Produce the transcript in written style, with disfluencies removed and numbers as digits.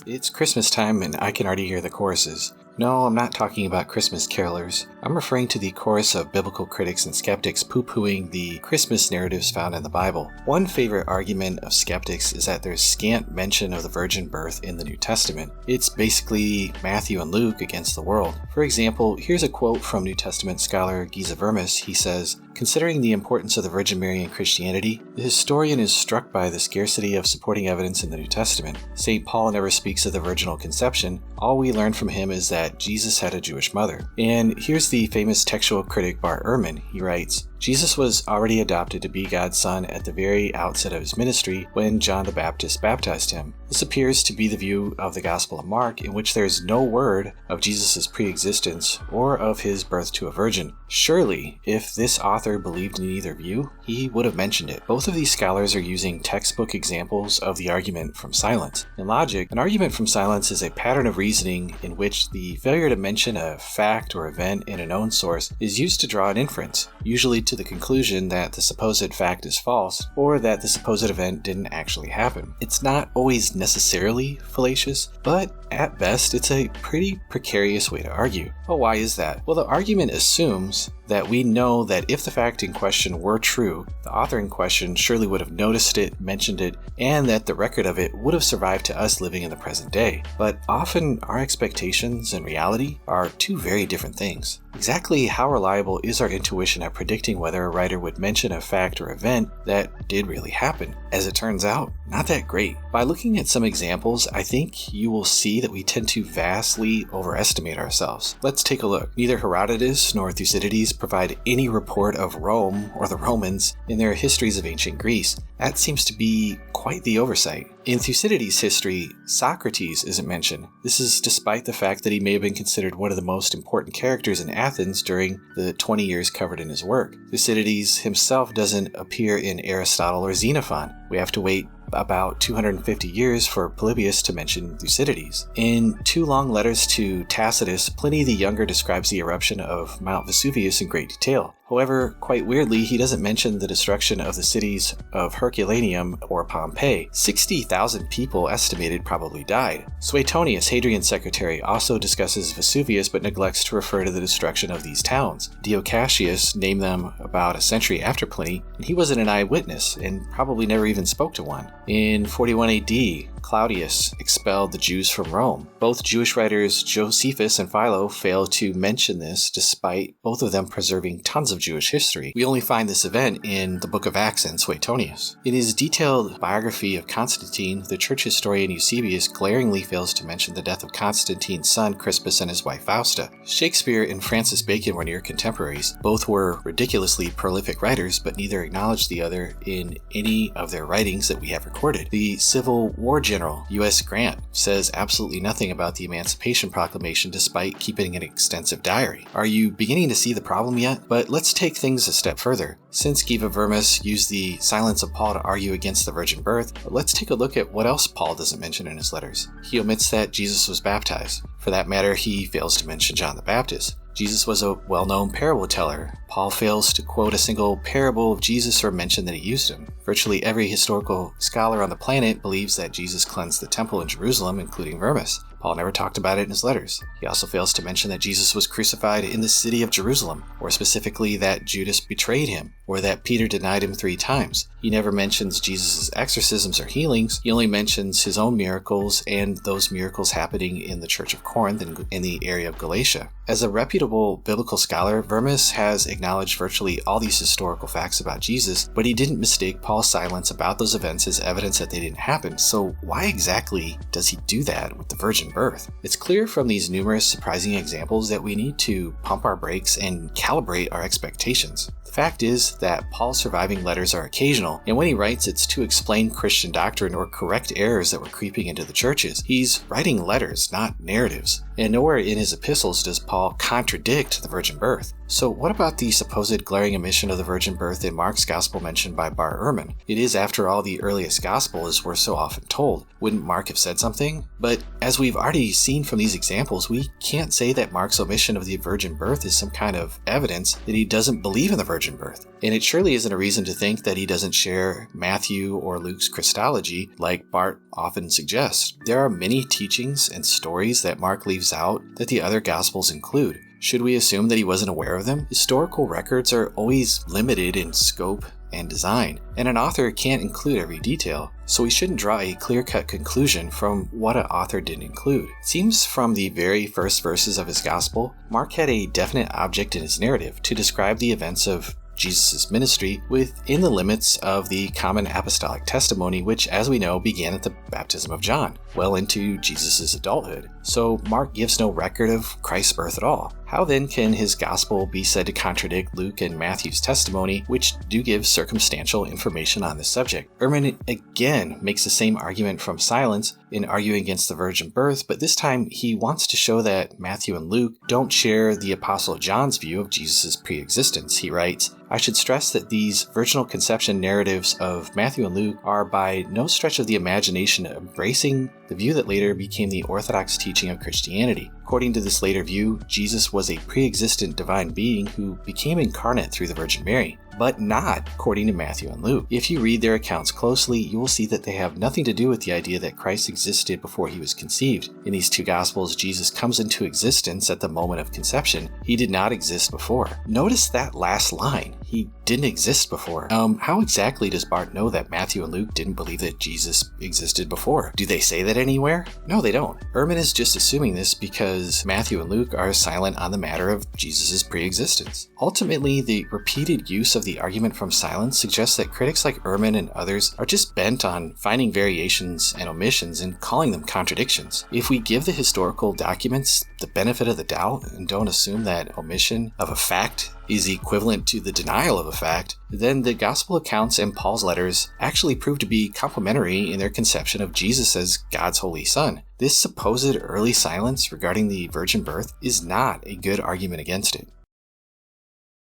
It's Christmas time and I can already hear the choruses. No, I'm not talking about Christmas carolers. I'm referring to the chorus of biblical critics and skeptics poo-pooing the Christmas narratives found in the Bible. One favorite argument of skeptics is that there's scant mention of the virgin birth in the New Testament. It's basically Matthew and Luke against the world. For example, here's a quote from New Testament scholar Giza Vermes. He says, "Considering the importance of the Virgin Mary in Christianity, the historian is struck by the scarcity of supporting evidence in the New Testament. St. Paul never speaks of the virginal conception. All we learn from him is that Jesus had a Jewish mother." And here's the famous textual critic Bart Ehrman. He writes, "Jesus was already adopted to be God's son at the very outset of his ministry when John the Baptist baptized him. This appears to be the view of the Gospel of Mark, in which there is no word of Jesus' pre-existence or of his birth to a virgin. Surely, if this author believed in either view, he would have mentioned it." Both of these scholars are using textbook examples of the argument from silence. In logic, an argument from silence is a pattern of reasoning in which the failure to mention a fact or event in a known source is used to draw an inference, usually to the conclusion that the supposed fact is false or that the supposed event didn't actually happen. It's not always necessarily fallacious, but at best it's a pretty precarious way to argue. Well, why is that? Well, the argument assumes that we know that if the fact in question were true, the author in question surely would have noticed it, mentioned it, and that the record of it would have survived to us living in the present day. But often our expectations and reality are two very different things. Exactly how reliable is our intuition at predicting whether a writer would mention a fact or event that did really happen? As it turns out, not that great. By looking at some examples, I think you will see that we tend to vastly overestimate ourselves. Let's take a look. Neither Herodotus nor Thucydides provide any report of Rome or the Romans in their histories of ancient Greece. That seems to be quite the oversight. In Thucydides' history, Socrates isn't mentioned. This is despite the fact that he may have been considered one of the most important characters in Athens during the 20 years covered in his work. Thucydides himself doesn't appear in Aristotle or Xenophon. We have to wait about 250 years for Polybius to mention Thucydides. In two long letters to Tacitus, Pliny the Younger describes the eruption of Mount Vesuvius in great detail. However, quite weirdly, he doesn't mention the destruction of the cities of Herculaneum or Pompeii. 60,000 people estimated probably died. Suetonius, Hadrian's secretary, also discusses Vesuvius but neglects to refer to the destruction of these towns. Dio Cassius named them about a century after Pliny, and he wasn't an eyewitness and probably never even spoke to one. In 41 AD, Claudius expelled the Jews from Rome. Both Jewish writers Josephus and Philo fail to mention this despite both of them preserving tons of Jewish history. We only find this event in the Book of Acts and Suetonius. In his detailed biography of Constantine, the church historian Eusebius glaringly fails to mention the death of Constantine's son Crispus and his wife Fausta. Shakespeare and Francis Bacon were near contemporaries. Both were ridiculously prolific writers, but neither acknowledged the other in any of their writings that we have recorded. The Civil War General, U.S. Grant, says absolutely nothing about the Emancipation Proclamation despite keeping an extensive diary. Are you beginning to see the problem yet? But let's take things a step further. Since Giza Vermes used the silence of Paul to argue against the virgin birth, let's take a look at what else Paul doesn't mention in his letters. He omits that Jesus was baptized. For that matter, he fails to mention John the Baptist. Jesus was a well-known parable teller. Paul fails to quote a single parable of Jesus or mention that he used him. Virtually every historical scholar on the planet believes that Jesus cleansed the temple in Jerusalem, including Vermes. Paul never talked about it in his letters. He also fails to mention that Jesus was crucified in the city of Jerusalem, or specifically that Judas betrayed him, or that Peter denied him 3 times. He never mentions Jesus' exorcisms or healings. He only mentions his own miracles and those miracles happening in the Church of Corinth and in the area of Galatia. As a reputable biblical scholar, Vermes has acknowledged virtually all these historical facts about Jesus, but he didn't mistake Paul's silence about those events as evidence that they didn't happen. So why exactly does he do that with the virgin birth? It's clear from these numerous surprising examples that we need to pump our brakes and calibrate our expectations. The fact is that Paul's surviving letters are occasional, and when he writes, it's to explain Christian doctrine or correct errors that were creeping into the churches. He's writing letters, not narratives. and nowhere in his epistles does Paul contradict the virgin birth. So what about the supposed glaring omission of the virgin birth in Mark's gospel mentioned by Bart Ehrman? It is, after all, the earliest gospel, as we're so often told. Wouldn't Mark have said something? But as we've already seen from these examples, we can't say that Mark's omission of the virgin birth is some kind of evidence that he doesn't believe in the virgin birth. And it surely isn't a reason to think that he doesn't share Matthew or Luke's Christology like Bart often suggests. There are many teachings and stories that Mark leaves out that the other gospels include. Should we assume that he wasn't aware of them? Historical records are always limited in scope and design, and an author can't include every detail, so we shouldn't draw a clear-cut conclusion from what an author didn't include. It seems from the very first verses of his gospel, Mark had a definite object in his narrative to describe the events of Jesus' ministry within the limits of the common apostolic testimony, which, as we know, began at the baptism of John, well into Jesus' adulthood. So Mark gives no record of Christ's birth at all. How then can his gospel be said to contradict Luke and Matthew's testimony, which do give circumstantial information on this subject? Ehrman again makes the same argument from silence in arguing against the virgin birth, but this time he wants to show that Matthew and Luke don't share the Apostle John's view of Jesus' pre-existence. He writes, "I should stress that these virginal conception narratives of Matthew and Luke are by no stretch of the imagination embracing the view that later became the orthodox teaching of Christianity. According to this later view, Jesus was a pre-existent divine being who became incarnate through the Virgin Mary, but not according to Matthew and Luke. If you read their accounts closely, you will see that they have nothing to do with the idea that Christ existed before he was conceived. In these two Gospels, Jesus comes into existence at the moment of conception. He did not exist before." Notice that last line. He didn't exist before. How exactly does Bart know that Matthew and Luke didn't believe that Jesus existed before? Do they say that anywhere? No, they don't. Ehrman is just assuming this because Matthew and Luke are silent on the matter of Jesus' pre-existence. Ultimately, the repeated use of the argument from silence suggests that critics like Ehrman and others are just bent on finding variations and omissions and calling them contradictions. If we give the historical documents the benefit of the doubt and don't assume that omission of a fact is equivalent to the denial of a fact, then the gospel accounts and Paul's letters actually prove to be complementary in their conception of Jesus as God's holy son. This supposed early silence regarding the virgin birth is not a good argument against it.